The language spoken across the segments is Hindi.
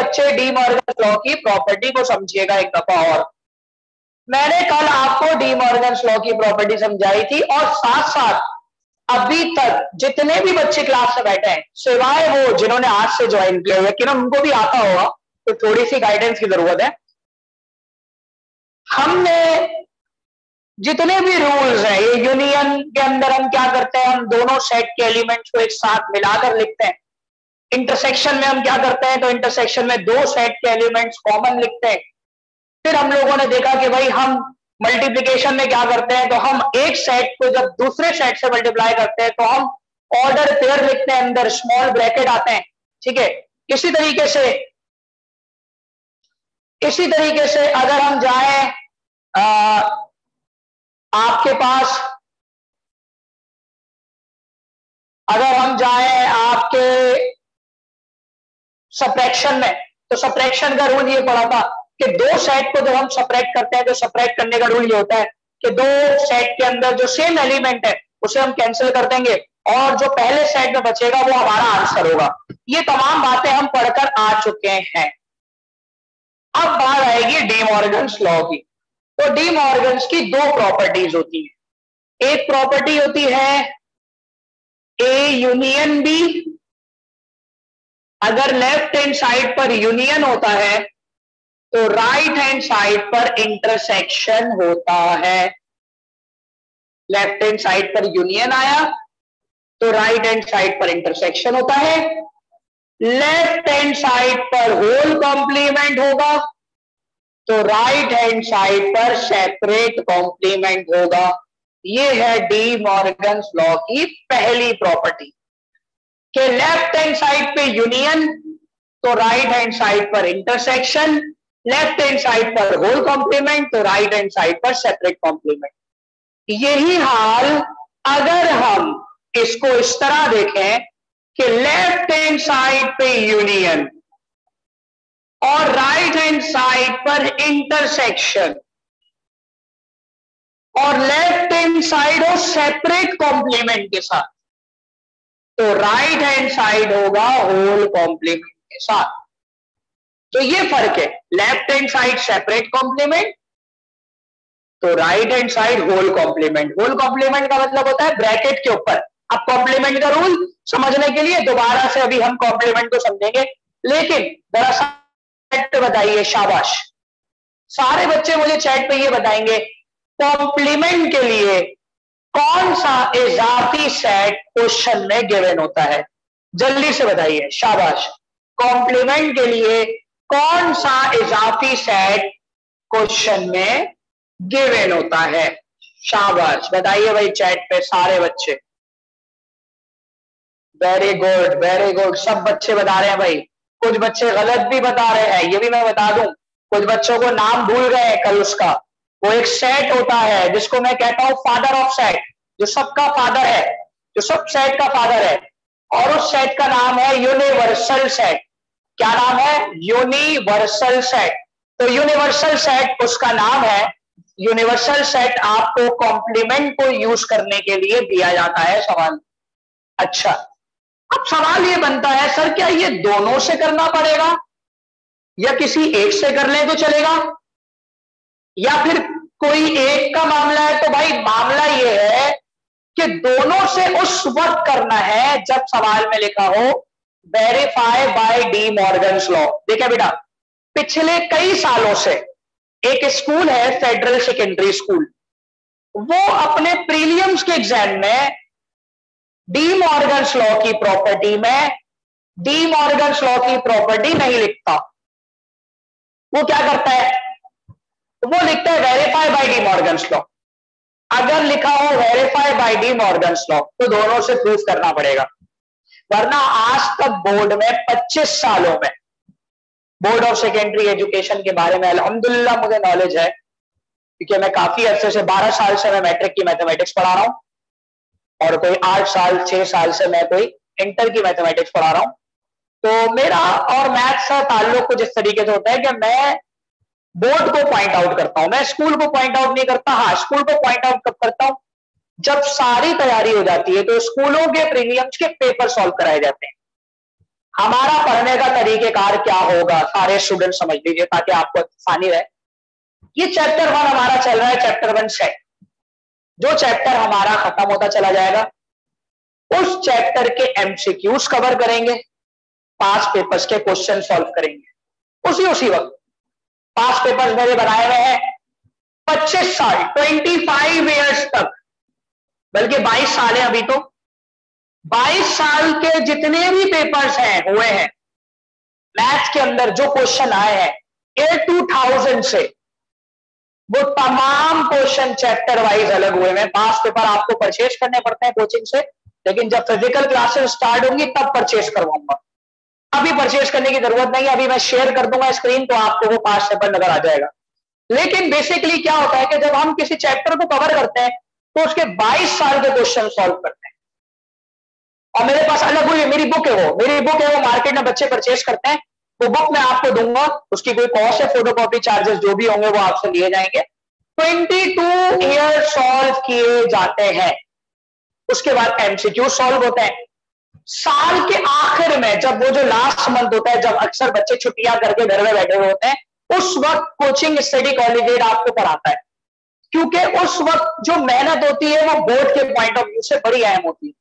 बच्चे डी मॉर्गन लॉ की प्रॉपर्टी को समझिएगा एक दफा और। मैंने कल आपको डी मॉर्गन लॉ की प्रॉपर्टी समझाई थी और साथ साथ अभी तक जितने भी बच्चे क्लास में बैठे हैं सिवाय वो जिन्होंने आज से ज्वाइन किया हुआ, कि उनको भी आता होगा तो थोड़ी सी गाइडेंस की जरूरत है। हमने जितने भी रूल्स हैं, ये यूनियन के अंदर हम क्या करते हैं, हम दोनों सेट के एलिमेंट्स को एक साथ मिलाकर लिखते हैं। इंटरसेक्शन में हम क्या करते हैं, तो इंटरसेक्शन में दो सेट के एलिमेंट्स कॉमन लिखते हैं। फिर हम लोगों ने देखा कि भाई हम मल्टीप्लिकेशन में क्या करते हैं, तो हम एक सेट को जब दूसरे सेट से मल्टीप्लाई करते हैं तो हम ऑर्डर पेयर लिखते हैं, अंदर स्मॉल ब्रैकेट आते हैं। ठीक है, इसी तरीके से अगर हम जाएं आपके पास, अगर हम जाएं आपके सब्ट्रैक्शन में, तो सब्ट्रैक्शन का रूल ये पड़ा था कि दो सेट को जब हम सब्ट्रैक्ट करते हैं तो सब्ट्रैक्ट करने का रूल ये होता है कि दो सेट के अंदर जो सेम एलिमेंट है उसे हम कैंसिल कर देंगे और जो पहले सेट में बचेगा वो हमारा आंसर होगा। ये तमाम बातें हम पढ़कर आ चुके हैं। अब बात आएगी डी मॉर्गन्स लॉ की। तो डी मॉर्गन्स की दो प्रॉपर्टीज होती है। एक प्रॉपर्टी होती है ए यूनियन बी। अगर लेफ्ट हैंड साइड पर यूनियन होता है तो राइट हैंड साइड पर इंटरसेक्शन होता है। लेफ्ट हैंड साइड पर यूनियन आया तो राइट हैंड साइड पर इंटरसेक्शन होता है। लेफ्ट हैंड साइड पर होल कॉम्प्लीमेंट होगा तो राइट हैंड साइड पर सेपरेट कॉम्प्लीमेंट होगा। ये है डी मॉर्गन्स लॉ की पहली प्रॉपर्टी कि लेफ्ट हैंड साइड पे यूनियन तो राइट हैंड साइड पर इंटरसेक्शन, लेफ्ट हैंड साइड पर होल कॉम्प्लीमेंट तो राइट हैंड साइड पर सेपरेट कॉम्प्लीमेंट। यही हाल अगर हम इसको इस तरह देखें कि लेफ्ट हैंड साइड पे यूनियन और राइट हैंड साइड पर इंटरसेक्शन और लेफ्ट हैंड साइड हो सेपरेट कॉम्प्लीमेंट के साथ, तो राइट हैंड साइड होगा होल कॉम्प्लीमेंट के साथ। तो ये फर्क है, left hand side separate complement तो right hand side whole complement. Whole complement का मतलब होता है ब्रैकेट के ऊपर। अब कॉम्प्लीमेंट का रूल समझने के लिए दोबारा से अभी हम कॉम्प्लीमेंट को समझेंगे, लेकिन दरअसल चैट पे बताइए, शाबाश सारे बच्चे मुझे चैट पे ये बताएंगे कॉम्प्लीमेंट के लिए कौन सा इजाफी सेट क्वेश्चन में गिवन होता है। जल्दी से बताइए, शाबाश। कॉम्प्लीमेंट के लिए कौन सा इजाफी सेट क्वेश्चन में गिवन होता है, शाबाश बताइए भाई चैट पे सारे बच्चे। वेरी गुड वेरी गुड, सब बच्चे बता रहे हैं भाई। कुछ बच्चे गलत भी बता रहे हैं, ये भी मैं बता दूं। कुछ बच्चों को नाम भूल गए हैं कल उसका। वो एक सेट होता है जिसको मैं कहता हूं फादर ऑफ सेट, जो सबका फादर है, जो सब सेट का फादर है, और उस सेट का नाम है यूनिवर्सल सेट। क्या नाम है? Universal set. तो यूनिवर्सल सेट उसका नाम है। यूनिवर्सल सेट आपको कॉम्प्लीमेंट को यूज करने के लिए दिया जाता है सवाल। अच्छा, अब सवाल ये बनता है सर क्या ये दोनों से करना पड़ेगा या किसी एक से कर ले तो चलेगा, या फिर कोई एक का मामला है? तो भाई मामला ये है कि दोनों से उस वक्त करना है जब सवाल में लिखा हो verify by De Morgan's law. देखिए बेटा, पिछले कई सालों से एक स्कूल है फेडरल सेकेंडरी स्कूल, वो अपने प्रीलियम्स के एग्जाम में डी मॉर्गन्स लॉ की प्रॉपर्टी में डी मॉर्गन्स लॉ की प्रॉपर्टी नहीं लिखता। वो क्या करता है? वो लिखता है verify by De Morgan's law. अगर लिखा हो verify by De Morgan's law तो दोनों से प्रूफ करना पड़ेगा, वरना आज तक बोर्ड में 25 सालों में बोर्ड ऑफ सेकेंडरी एजुकेशन के बारे में अल्हम्दुलिल्लाह मुझे नॉलेज है, क्योंकि मैं काफी अरसे से 12 साल से मैं मैट्रिक की मैथमेटिक्स पढ़ा रहा हूं और कोई 8 साल 6 साल से मैं कोई इंटर की मैथमेटिक्स पढ़ा रहा हूं। तो मेरा और मैथ्स का ताल्लुक कुछ इस तरीके से होता है कि मैं बोर्ड को पॉइंट आउट करता हूं, मैं स्कूल को पॉइंट आउट नहीं करता। हाँ, स्कूल को पॉइंट आउट कब करता हूं? जब सारी तैयारी हो जाती है तो स्कूलों के प्रीलियम्स के पेपर सॉल्व कराए जाते हैं। हमारा पढ़ने का तरीकेकार क्या होगा, सारे स्टूडेंट समझ लीजिए ताकि आपको आसानी रहे। ये चैप्टर 1 हमारा चल रहा है, चैप्टर 1 सेट। जो चैप्टर हमारा खत्म होता चला जाएगा, उस चैप्टर के एमसीक्यूज कवर करेंगे, पास पेपर्स के क्वेश्चन सॉल्व करेंगे उसी वक्त। पास पेपर्स मेरे बनाए हुए हैं 25 साल, 25 ईयर्स तक, बल्कि 22 साल है अभी तो। 22 साल के जितने भी पेपर्स हैं हुए हैं मैथ्स के अंदर, जो क्वेश्चन आए हैं A2000 से, वो तमाम क्वेश्चन चैप्टर वाइज अलग हुए हैं। पास पेपर आपको परचेज करने पड़ते हैं कोचिंग से, लेकिन जब फिजिकल क्लासेस स्टार्ट होंगी तब परचेज करवाऊंगा। अभी परचेज करने की जरूरत नहीं है, अभी मैं शेयर कर दूंगा स्क्रीन तो आपको वो पास पेपर नजर आ जाएगा। लेकिन बेसिकली क्या होता है कि जब हम किसी चैप्टर को कवर करते हैं तो उसके 22 साल के क्वेश्चन सॉल्व करते हैं। और मेरे पास अलग हुई मेरी बुक है, वो मार्केट में बच्चे परचेज करते हैं। वो बुक मैं आपको दूंगा, उसकी कोई कॉस्ट है, फोटोकॉपी चार्जेस जो भी होंगे वो आपसे लिए जाएंगे। 22 ईयर सॉल्व किए जाते हैं। उसके बाद एमसीक्यू सॉल्व होते हैं। साल के आखिर में जब वो जो लास्ट मंथ होता है, जब अक्सर बच्चे छुट्टियां करके घर में बैठे हुए होते हैं, उस वक्त कोचिंग स्टडी कॉलेज आपको पढ़ाता है, क्योंकि उस वक्त जो मेहनत होती है वो बोर्ड के पॉइंट ऑफ व्यू से बड़ी अहम होती है।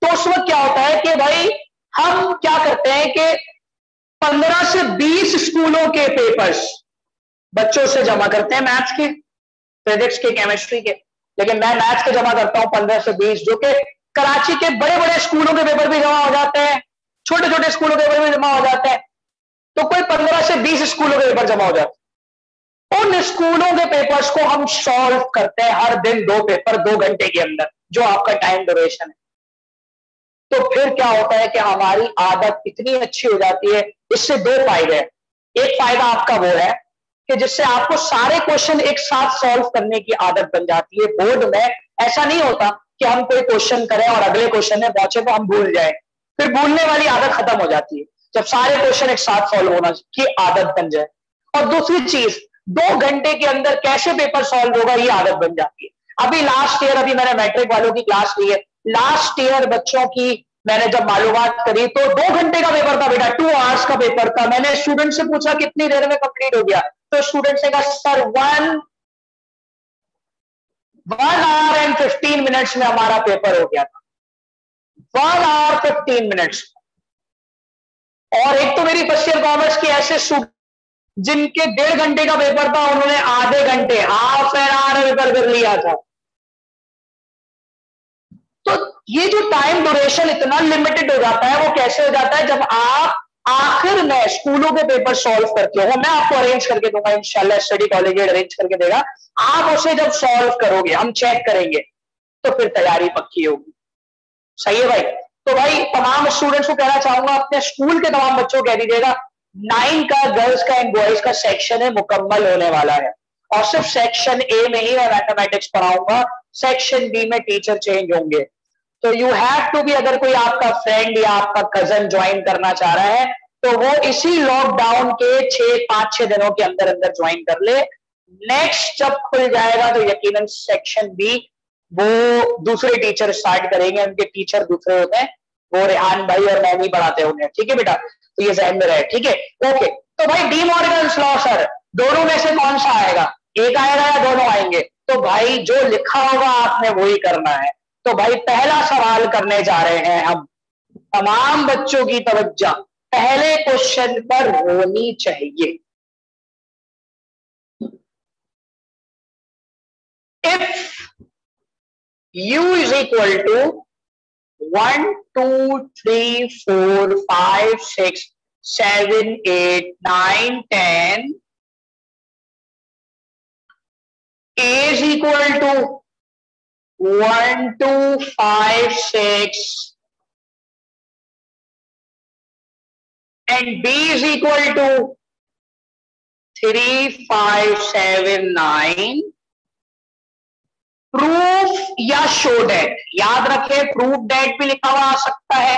तो उस वक्त क्या होता है कि भाई हम क्या करते हैं कि 15 से 20 स्कूलों के पेपर्स बच्चों से जमा करते हैं, मैथ्स के, फिजिक्स के, केमिस्ट्री के। लेकिन मैं मैथ्स के जमा करता हूं 15 से 20, जो कि कराची के बड़े बड़े स्कूलों के पेपर भी जमा हो जाते हैं, छोटे छोटे स्कूलों के पेपर भी जमा हो जाते हैं। तो कोई 15 से 20 स्कूलों के पेपर जमा हो जाते हैं। उन स्कूलों के पेपर्स को हम सॉल्व करते हैं हर दिन 2 पेपर 2 घंटे के अंदर, जो आपका टाइम ड्यूरेशन है। तो फिर क्या होता है कि हमारी आदत इतनी अच्छी हो जाती है। इससे 2 फायदे हैं। एक फायदा आपका वो है कि जिससे आपको सारे क्वेश्चन एक साथ सॉल्व करने की आदत बन जाती है। बोर्ड में ऐसा नहीं होता कि हम कोई क्वेश्चन करें और अगले क्वेश्चन में पहुंचे तो हम भूल जाए, फिर भूलने वाली आदत खत्म हो जाती है जब सारे क्वेश्चन एक साथ सॉल्व होना की आदत बन जाए। और दूसरी चीज, 2 घंटे के अंदर कैसे पेपर सॉल्व होगा ये आदत बन जाती है। अभी लास्ट ईयर, अभी मैंने मैट्रिक वालों की क्लास ली है, लास्ट ईयर बच्चों की मैंने जब मालूमात करी तो 2 घंटे का पेपर था बेटा, 2 आवर्स का पेपर था। मैंने स्टूडेंट से पूछा कितनी देर में कंप्लीट हो गया, तो स्टूडेंट ने कहा सर 1 आवर एंड 15 मिनट्स में हमारा पेपर हो गया था। 1 आवर 15 मिनट्स। और एक तो मेरी फर्स्ट ईयर कॉमर्स की ऐसे स्टूडेंट जिनके 1.5 घंटे का पेपर था, उन्होंने आधे घंटे, हाफ एन आवर पेपर कर लिया था। तो ये जो टाइम ड्यूरेशन इतना लिमिटेड हो जाता है, वो कैसे हो जाता है? जब आप आखिर में स्कूलों के पेपर सॉल्व करते हो, मैं आपको अरेंज करके दूंगा इंशाल्लाह, स्टडी कॉलेज अरेंज करके देगा। आप उसे जब सॉल्व करोगे, हम चेक करेंगे, तो फिर तैयारी पक्की होगी। सही है भाई? तो भाई तमाम स्टूडेंट्स को कहना चाहूंगा, अपने स्कूल के तमाम बच्चों को कह दीजिएगा 9 का गर्ल्स का एंड बॉयज का सेक्शन है, मुकम्मल होने वाला है। और सिर्फ सेक्शन ए में ही मैं मैथमेटिक्स पढ़ाऊंगा, सेक्शन बी में टीचर चेंज होंगे। तो यू हैव टू बी, अगर कोई आपका फ्रेंड या आपका कजन ज्वाइन करना चाह रहा है तो वो इसी लॉकडाउन के 5-6 दिनों के अंदर अंदर ज्वाइन कर ले। नेक्स्ट जब खुल जाएगा तो यकीनन सेक्शन बी वो दूसरे टीचर स्टार्ट करेंगे, उनके टीचर दूसरे होते हैं, वो रेहान भाई और मैं भी पढ़ाते होंगे। ठीक है बेटा, तो ये ध्यान में रहे। ठीक है, ओके। तो भाई डी मॉर्गन्स लॉ सर, दोनों में से कौन सा आएगा? एक आएगा या दोनों आएंगे? तो भाई जो लिखा होगा आपने वही करना है। तो भाई पहला सवाल करने जा रहे हैं हम। तमाम बच्चों की तवज्जो पहले क्वेश्चन पर होनी चाहिए। If u is equal to 1 2 3 4 5 6 7 8 9 10, a is equal to 1 2 5 6 and b is equal to 3 5 7 9, proof या शो डेट। याद रखें, प्रूफ डेट भी लिखा हुआ आ सकता है,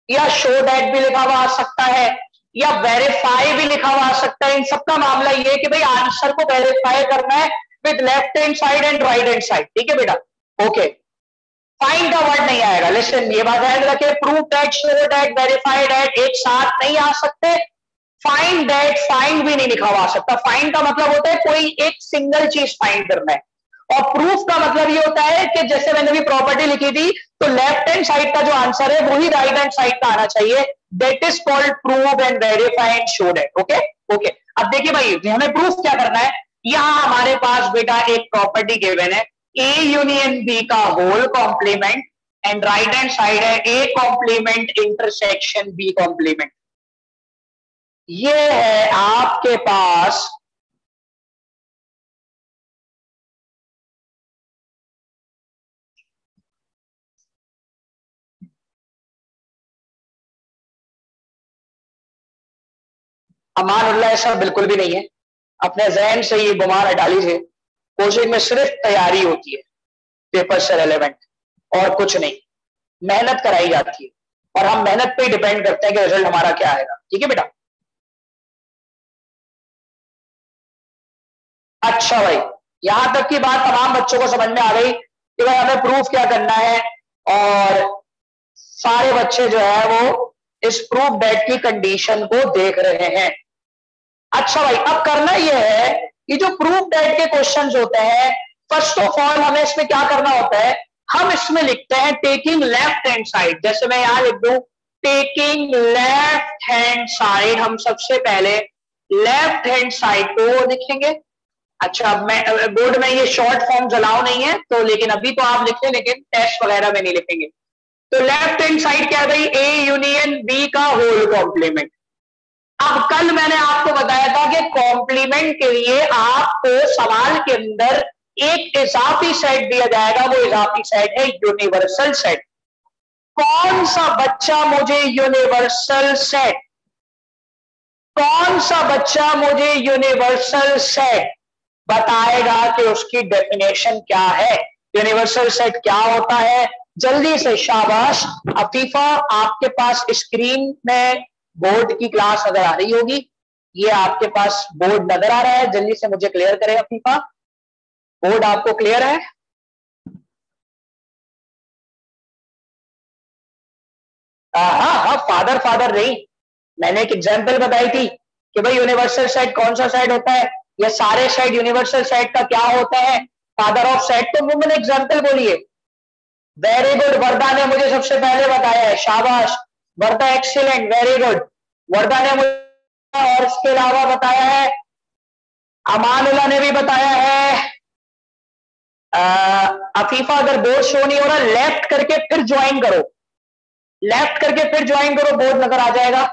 या शो डेट भी लिखा हुआ आ सकता है, या वेरीफाई भी लिखा हुआ आ सकता है। इन सबका मामला ये है कि भाई आंसर को वेरीफाई करना है with left hand side and right hand side. ठीक है बेटा, ओके। फाइंड का वर्ड नहीं आएगा। लिसन, ये बात ध्यान रखे, prove that, show that, verify that एक साथ नहीं आ सकते। फाइंड दैट, फाइंड भी नहीं लिखा हुआ आ सकता। फाइंड का मतलब होता है कोई एक सिंगल चीज फाइंड करना है, और प्रूफ का मतलब ये होता है कि जैसे मैंने भी प्रॉपर्टी लिखी थी, तो लेफ्ट हैंड साइड का जो आंसर है वही राइट हैंड साइड का आना चाहिए। That is called prove and verify and show that. Okay okay, अब देखिए भाई, हमें प्रूफ क्या करना है। यहां हमारे पास बेटा एक प्रॉपर्टी गिवन है, ए यूनियन बी का whole complement, and right hand side है A complement intersection B complement. ये है आपके पास अमानुल्लाह। ऐसा बिल्कुल भी नहीं है, अपने जहन से ये गुमान हटा लीजिए। कोचिंग में सिर्फ तैयारी होती है पेपर से रेलेवेंट, और कुछ नहीं। मेहनत कराई जाती है, और हम मेहनत पे डिपेंड करते हैं कि रिजल्ट हमारा क्या आएगा। ठीक है बेटा। अच्छा भाई, यहां तक की बात तमाम बच्चों को समझ में आ गई कि भाई हमें प्रूफ क्या करना है, और सारे बच्चे जो है वो इस प्रूफ डेट की कंडीशन को देख रहे हैं। अच्छा भाई, अब करना यह है कि जो प्रूफ डेट के क्वेश्चंस होते हैं, फर्स्ट ऑफ ऑल हमें इसमें क्या करना होता है, हम इसमें लिखते हैं टेकिंग लेफ्ट हैंड साइड। जैसे मैं यहां लिख दूं टेकिंग लेफ्ट हैंड साइड, हम सबसे पहले लेफ्ट हैंड साइड को लिखेंगे। अच्छा, अब मैं बोर्ड में ये शॉर्ट फॉर्म अलाउ नहीं है तो, लेकिन अभी तो आप लिखें, लेकिन टेस्ट वगैरह में नहीं लिखेंगे। तो लेफ्ट हैंड साइड क्या है भाई, ए यूनियन बी का होल कॉम्प्लीमेंट। अब कल मैंने आपको बताया था कि कॉम्प्लीमेंट के लिए आपको सवाल के अंदर एक इजाफी सेट दिया जाएगा, वो इजाफी सेट है यूनिवर्सल सेट। कौन सा बच्चा मुझे यूनिवर्सल सेट, कौन सा बच्चा मुझे यूनिवर्सल सेट बताएगा कि उसकी डेफिनेशन क्या है, यूनिवर्सल सेट क्या होता है? जल्दी से, शाबाश अफीफा, आपके पास स्क्रीन में बोर्ड की क्लास नजर आ रही होगी, ये आपके पास बोर्ड नजर आ रहा है, जल्दी से मुझे क्लियर करें अफीफा, बोर्ड आपको क्लियर है? हाँ हाँ, फादर फादर नहीं, मैंने एक एग्जांपल बताई थी कि भाई यूनिवर्सल सेट कौन सा सेट होता है, ये सारे सेट यूनिवर्सल सेट का क्या होता है, फादर ऑफ सेट, तो वो मैंने एग्जांपल बोली है। वेरी गुड, वर्दा ने मुझे सबसे पहले बताया है, शाबाश वर्दा, एक्सीलेंट, वेरी गुड। वर्दा ने मुझे और इसके अलावा बताया है, अमानुल्लाह ने भी बताया है। अफीफा, अगर बोर्ड शो नहीं हो रहा, लेफ्ट करके फिर ज्वाइन करो, लेफ्ट करके फिर ज्वाइन करो, बोर्ड नजर आ जाएगा।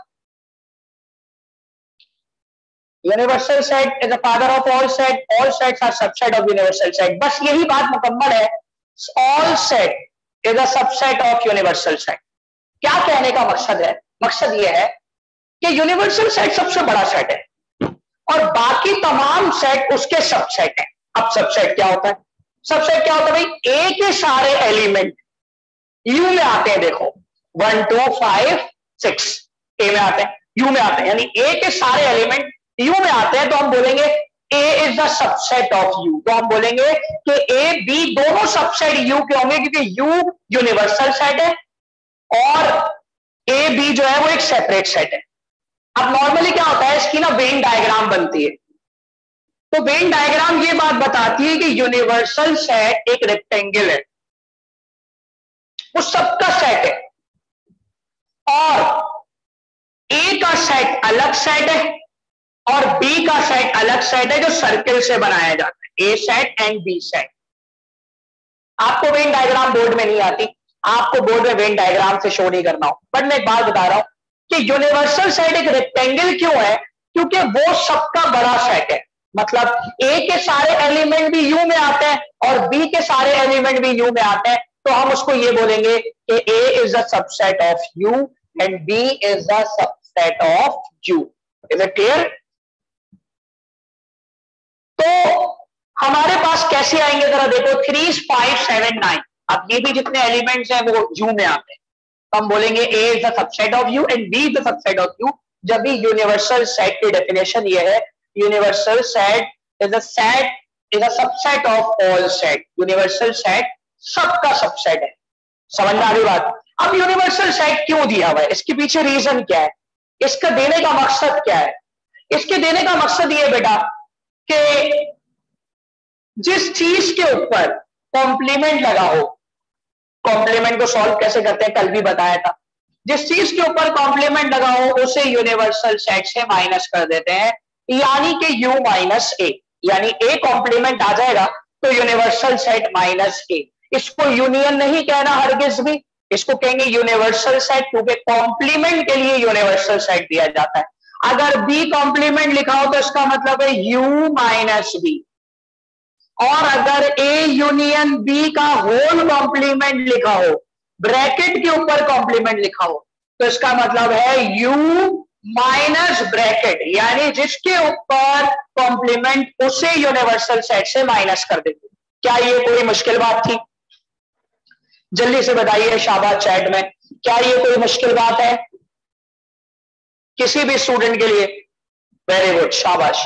Universal set is the father of all set, all sets are subset of universal set. बस यही बात मुकम्मल है, all set is a subset of universal set. क्या कहने का मकसद है? मकसद यह है कि यूनिवर्सल सेट सबसे बड़ा सेट है और बाकी तमाम सेट उसके सबसेट है। अब सबसेट क्या होता है? सबसेट क्या होता है भाई, ए के सारे एलिमेंट यू में आते हैं। देखो 1 2 5 6 ए में आते हैं, यू में आते हैं, यानी ए के सारे एलिमेंट यू में आते हैं, तो हम बोलेंगे A is the subset of U. तो हम बोलेंगे कि ए बी दोनों सबसेट यू के होंगे, क्योंकि यू यूनिवर्सल सेट है और ए बी जो है वो एक सेपरेट सेट है। अब नॉर्मली क्या होता है, इसकी ना वेन डायग्राम बनती है, तो वेन डायग्राम ये बात बताती है कि यूनिवर्सल सेट एक रेक्टेंगल है, वो सबका सेट है, और ए का सेट अलग सेट है और बी का सेट अलग सेट है, जो सर्किल से बनाया जाता है, ए सेट एंड बी सेट। आपको वेन डायग्राम बोर्ड में नहीं आती, आपको बोर्ड में वेन डायग्राम से शो नहीं करना हो, बट मैं एक बात बता रहा हूं कि यूनिवर्सल सेट एक रेक्टेंगल क्यों है, क्योंकि वो सबका बड़ा सेट है। मतलब ए के सारे एलिमेंट भी यू में आते हैं और बी के सारे एलिमेंट भी यू में आते हैं, तो हम उसको ये बोलेंगे कि A is the subset of U and B is the subset of U. Is it clear? तो हमारे पास कैसे आएंगे जरा देखो, 3 5 7 9, अब ये भी जितने एलिमेंट्स हैं वो यू में आते हैं, तो हम बोलेंगे A is the subset of U and B is the subset of U. जब भी यूनिवर्सल सेट की डेफिनेशन ये है, universal set is a subset of all set. Universal set सबका सबसेट है, समझ में आ गई बात? अब यूनिवर्सल सेट क्यों दिया हुआ है, इसके पीछे रीजन क्या है, इसका देने का मकसद क्या है? इसके देने का मकसद ये बेटा कि जिस चीज के ऊपर कॉम्प्लीमेंट लगा हो, कॉम्प्लीमेंट को सॉल्व कैसे करते हैं कल भी बताया था, जिस चीज के ऊपर कॉम्प्लीमेंट लगा हो उसे यूनिवर्सल सेट से माइनस कर देते हैं, यानी कि u माइनस ए, यानी a कॉम्प्लीमेंट आ जाएगा तो यूनिवर्सल सेट माइनस ए। इसको यूनियन नहीं कहना हरगिज भी, इसको कहेंगे यूनिवर्सल सेट, क्योंकि कॉम्प्लीमेंट के लिए यूनिवर्सल सेट दिया जाता है। अगर b कॉम्प्लीमेंट लिखा हो तो इसका मतलब है u माइनस बी, और अगर a यूनियन b का होल कॉम्प्लीमेंट लिखा हो, ब्रैकेट के ऊपर कॉम्प्लीमेंट लिखा हो, तो इसका मतलब है u माइनस ब्रैकेट, यानी जिसके ऊपर कॉम्प्लीमेंट उसे यूनिवर्सल सेट से माइनस कर देते। क्या ये कोई मुश्किल बात थी? जल्दी से बताइए शाबाश चैट में, क्या ये कोई मुश्किल बात है किसी भी स्टूडेंट के लिए? वेरी गुड, शाबाश,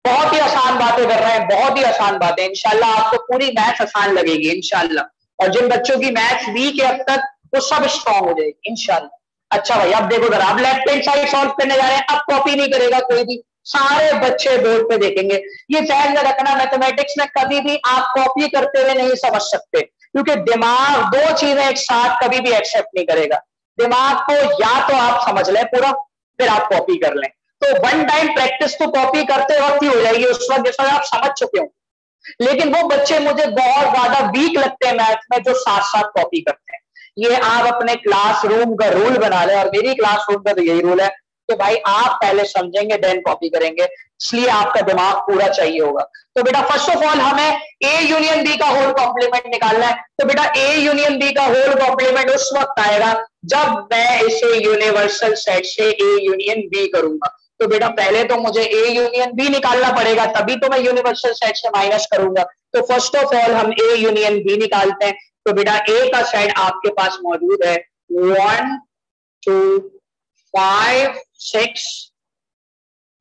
बहुत ही आसान बातें कर रहे हैं, बहुत ही आसान बातें। इंशाल्लाह आपको पूरी मैथ्स आसान लगेगी इंशाल्लाह, और जिन बच्चों की मैथ्स वीक है अब तक वो सब स्ट्रॉन्ग हो जाएगी इंशाल्लाह। अच्छा भाई अब देखो जरा, अब लेफ्ट हैंड साइड सॉल्व करने जा रहे हैं, अब कॉपी नहीं करेगा कोई भी, सारे बच्चे बोर्ड पे देखेंगे। ये ध्यान में रखना, मैथमेटिक्स में कभी भी आप कॉपी करते हुए नहीं समझ सकते, क्योंकि दिमाग दो चीजें एक साथ कभी भी एक्सेप्ट नहीं करेगा। दिमाग को या तो आप समझ लें पूरा, फिर आप कॉपी कर लें, तो वन टाइम प्रैक्टिस तो कॉपी करते वक्त ही हो जाएगी, उस वक्त जिस वक्त आप समझ चुके हो। लेकिन वो बच्चे मुझे बहुत ज्यादा वीक लगते हैं मैथ में जो साथ साथ कॉपी करते हैं। ये आप अपने क्लासरूम का रूल बना लें, और मेरी क्लासरूम का तो यही रूल है कि भाई आप पहले समझेंगे देन कॉपी करेंगे, इसलिए आपका दिमाग पूरा चाहिए होगा। तो बेटा फर्स्ट ऑफ ऑल हमें ए यूनियन बी का होल कॉम्प्लीमेंट निकालना है। तो बेटा ए यूनियन बी का होल कॉम्प्लीमेंट उस वक्त आएगा जब मैं इसे यूनिवर्सल सेट से ए यूनियन बी करूंगा। तो बेटा पहले तो मुझे ए यूनियन बी निकालना पड़ेगा, तभी तो मैं यूनिवर्सल सेट से माइनस करूंगा। तो फर्स्ट ऑफ ऑल हम ए यूनियन बी निकालते हैं। तो बेटा ए का सेट आपके पास मौजूद है 1 2 5 6,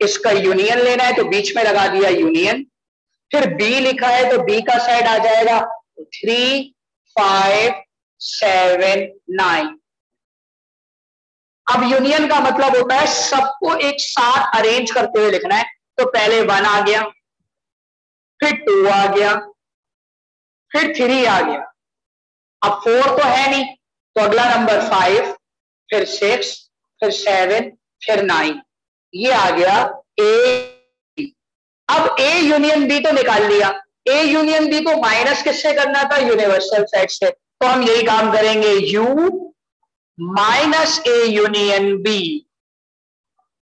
इसका यूनियन लेना है तो बीच में लगा दिया यूनियन। फिर बी लिखा है तो बी का सेट आ जाएगा 3 5 7 9। अब यूनियन का मतलब होता है सबको एक साथ अरेंज करते हुए लिखना है। तो पहले 1 आ गया, फिर 2 आ गया, फिर 3 आ गया, अब 4 तो है नहीं, तो अगला नंबर 5, फिर 6, फिर 7, फिर 9, ये आ गया ए। अब ए यूनियन बी तो निकाल लिया, ए यूनियन बी को माइनस किससे करना था? यूनिवर्सल सेट से। तो हम यही काम करेंगे, U minus A union B.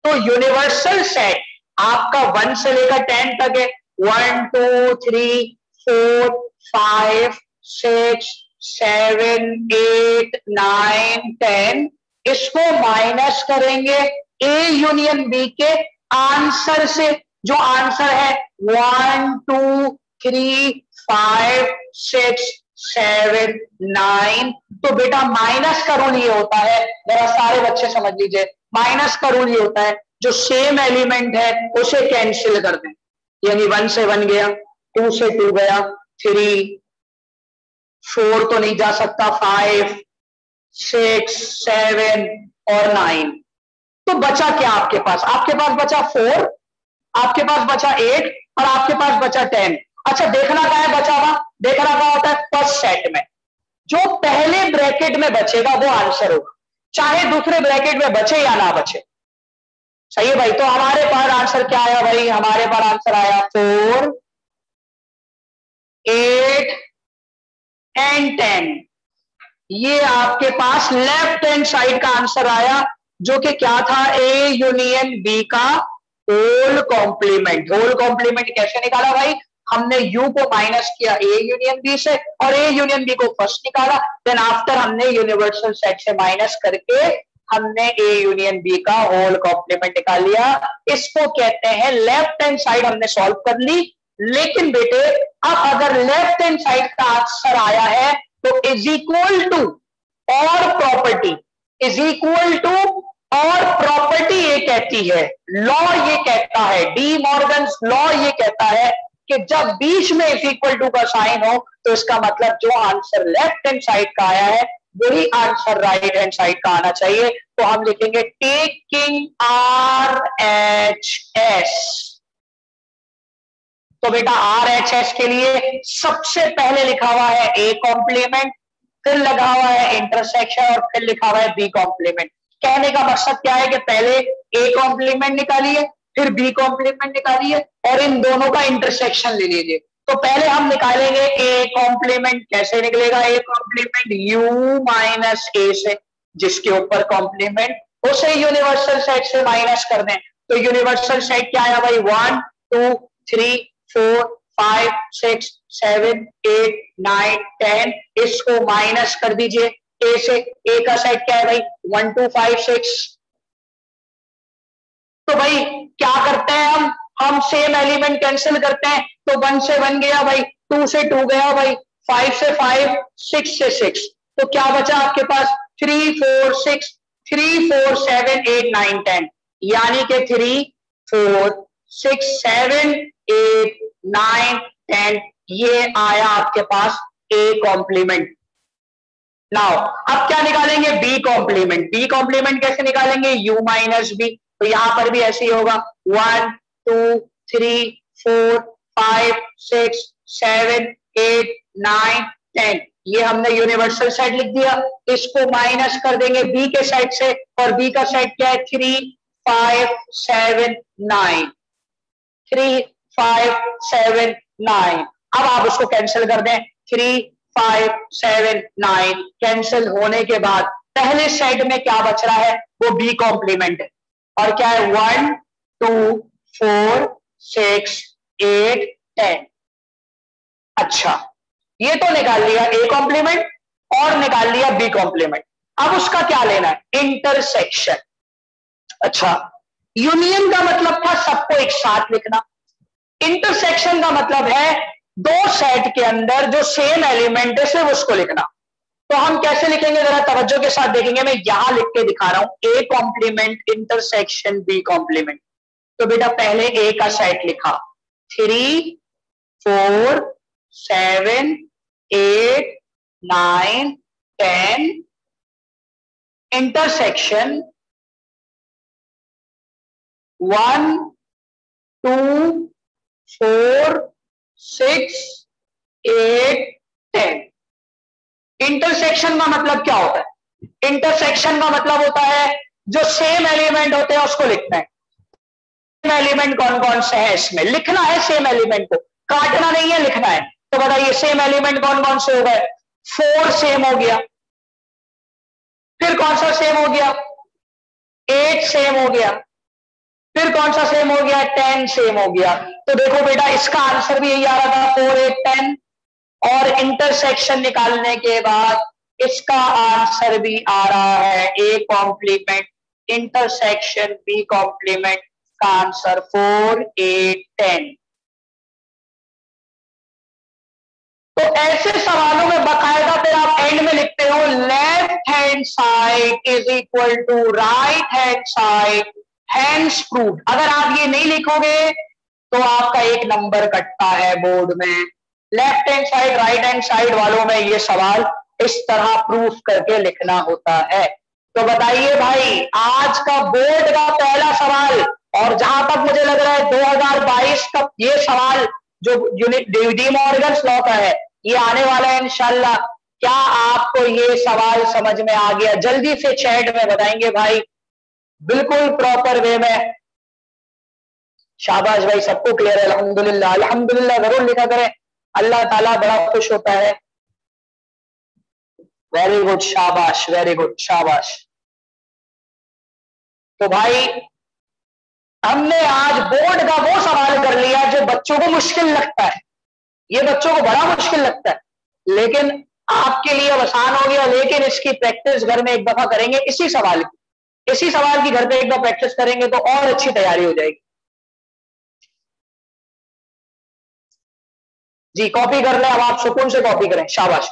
तो यूनिवर्सल सेट आपका 1 से लेकर 10 तक है, 1 2 3 4 5 6 7 8 9 10, इसको माइनस करेंगे ए यूनियन बी के आंसर से, जो आंसर है 1 2 3 5 6 7 9। तो बेटा माइनस का रूल ये होता है, मेरा सारे बच्चे समझ लीजिए, माइनस का रूल ये होता है जो सेम एलिमेंट है उसे कैंसिल कर दें, यानी 1 से 1 गया, 2 से 2 गया, 3 4 तो नहीं जा सकता, 5 6 7 और 9। तो बचा क्या आपके पास? आपके पास बचा 4, आपके पास बचा 8 और आपके पास बचा 10। अच्छा देखना क्या है बचा हुआ? देखना क्या होता है? फर्स्ट सेट में जो पहले ब्रैकेट में बचेगा वो आंसर होगा, चाहे दूसरे ब्रैकेट में बचे या ना बचे। सही है भाई? तो हमारे पास आंसर क्या आया भाई? हमारे पास आंसर आया 4 8 एंड 10। ये आपके पास लेफ्ट हैंड साइड का आंसर आया, जो कि क्या था? ए यूनियन बी का होल कॉम्प्लीमेंट। होल कॉम्प्लीमेंट कैसे निकाला भाई? हमने u को माइनस किया ए यूनियन बी से, और ए यूनियन बी को फर्स्ट निकाला, देन आफ्टर हमने यूनिवर्सल सेट से माइनस करके हमने ए यूनियन बी का होल कॉम्प्लीमेंट निकाल लिया। इसको कहते हैं लेफ्ट हैंड साइड हमने सॉल्व कर ली। लेकिन बेटे अब अगर लेफ्ट हैंड साइड का आंसर आया है तो इज इक्वल टू और प्रॉपर्टी, इज इक्वल टू और प्रॉपर्टी ये कहती है, लॉ ये कहता है, डी मॉर्गन्स लॉ ये कहता है कि जब बीच में इज इक्वल टू का साइन हो तो इसका मतलब जो आंसर लेफ्ट हैंड साइड का आया है वही आंसर राइट हैंड साइड का आना चाहिए। तो हम लिखेंगे टेकिंग RHS। तो बेटा RHS के लिए सबसे पहले लिखा हुआ है A कॉम्प्लीमेंट, फिर लगा हुआ है इंटरसेक्शन और फिर लिखा हुआ है B कॉम्प्लीमेंट। कहने का मकसद क्या है कि पहले A कॉम्प्लीमेंट निकालिए, फिर B कॉम्प्लीमेंट निकालिए और इन दोनों का इंटरसेक्शन ले लीजिए। तो पहले हम निकालेंगे A कॉम्प्लीमेंट। कैसे निकलेगा A complement? U minus A से, जिसके ऊपर कॉम्प्लीमेंट उसे यूनिवर्सल सेट से माइनस कर दें। तो यूनिवर्सल सेट क्या है भाई? 1 2 3 4 5 6 7 8 9 10। इसको माइनस कर दीजिए A से। A का सेट क्या है भाई? 1 2 5 6। तो भाई क्या करते हैं हम सेम एलिमेंट कैंसिल करते हैं। तो 1 से 1 गया भाई, 2 से 2 गया भाई, 5 से 5, 6 से 6। तो क्या बचा आपके पास? 3 4 6, 3 4 7 8 9 10, यानी कि 3 4 6 7 8 9 10। ये आया आपके पास A कॉम्प्लीमेंट। नाउ अब क्या निकालेंगे? B complement. B कॉम्प्लीमेंट कैसे निकालेंगे? U minus B। तो यहां पर भी ऐसे ही होगा, 1 2 3 4 5 6 7 8 9 10। ये हमने यूनिवर्सल सेट लिख दिया। इसको माइनस कर देंगे B के सेट से, और B का सेट क्या है? 3 5 7 9, 3 5 7 9। अब आप उसको कैंसिल कर दें। 3 5 7 9 कैंसिल होने के बाद पहले सेट में क्या बच रहा है? वो B कॉम्प्लीमेंट है। और क्या है? 1 2 4 6 8 10। अच्छा, ये तो निकाल लिया A कॉम्प्लीमेंट और निकाल लिया B कॉम्प्लीमेंट। अब उसका क्या लेना है? इंटरसेक्शन। अच्छा, यूनियन का मतलब था सबको एक साथ लिखना। इंटरसेक्शन का मतलब है दो सेट के अंदर जो सेम एलिमेंट है सिर्फ उसको लिखना। तो हम कैसे लिखेंगे? जरा तवज्जो के साथ देखेंगे। मैं यहां लिख के दिखा रहा हूं, A complement intersection B complement. तो बेटा पहले A का सेट लिखा, 3 4 7 8 9 10, इंटरसेक्शन 1 2 4 6 8 10। इंटरसेक्शन का मतलब क्या होता है? इंटरसेक्शन का मतलब होता है जो सेम एलिमेंट होते हैं उसको लिखते हैं। सेम एलिमेंट कौन कौन से है इसमें? लिखना है सेम एलिमेंट को, काटना नहीं है, लिखना है। तो बताइए सेम एलिमेंट कौन कौन से हो गए? 4 सेम हो गया, फिर कौन सा सेम हो गया? 8 सेम हो गया, फिर कौन सा सेम हो गया? 10 सेम हो गया। तो देखो बेटा इसका आंसर भी यही आ रहा था, 4 8 10। और इंटरसेक्शन निकालने के बाद इसका आंसर भी आ रहा है A complement intersection B complement का आंसर 4 8 10। तो ऐसे सवालों में बकायदा फिर आप एंड में लिखते हो left hand side is equal to right hand side, hence proved. अगर आप ये नहीं लिखोगे तो आपका एक नंबर कटता है बोर्ड में। Left hand side right hand side वालों में ये सवाल इस तरह प्रूफ करके लिखना होता है। तो बताइए भाई आज का बोर्ड का पहला सवाल, और जहां तक मुझे लग रहा है 2022 का ये सवाल जो डी मॉर्गन्स लॉ का है ये आने वाला है इंशाल्लाह। क्या आपको ये सवाल समझ में आ गया? जल्दी से चैट में बताएंगे भाई, बिल्कुल प्रॉपर वे में। शाबाश भाई, सबको क्लियर है? अल्हम्दुलिल्लाह अल्हम्दुलिल्लाह जरूर लिखा करें, अल्लाह ताला बड़ा खुश होता है। वेरी गुड, शाबाश, वेरी गुड, शाबाश। तो भाई हमने आज बोर्ड का वो सवाल कर लिया जो बच्चों को मुश्किल लगता है। ये बच्चों को बड़ा मुश्किल लगता है, लेकिन आपके लिए आसान हो गया। लेकिन इसकी प्रैक्टिस घर में एक दफा करेंगे, इसी सवाल की घर पे एक दफा प्रैक्टिस करेंगे तो और अच्छी तैयारी हो जाएगी। जी कॉपी कर लें, अब आप सुकून से कॉपी करें, शाबाश।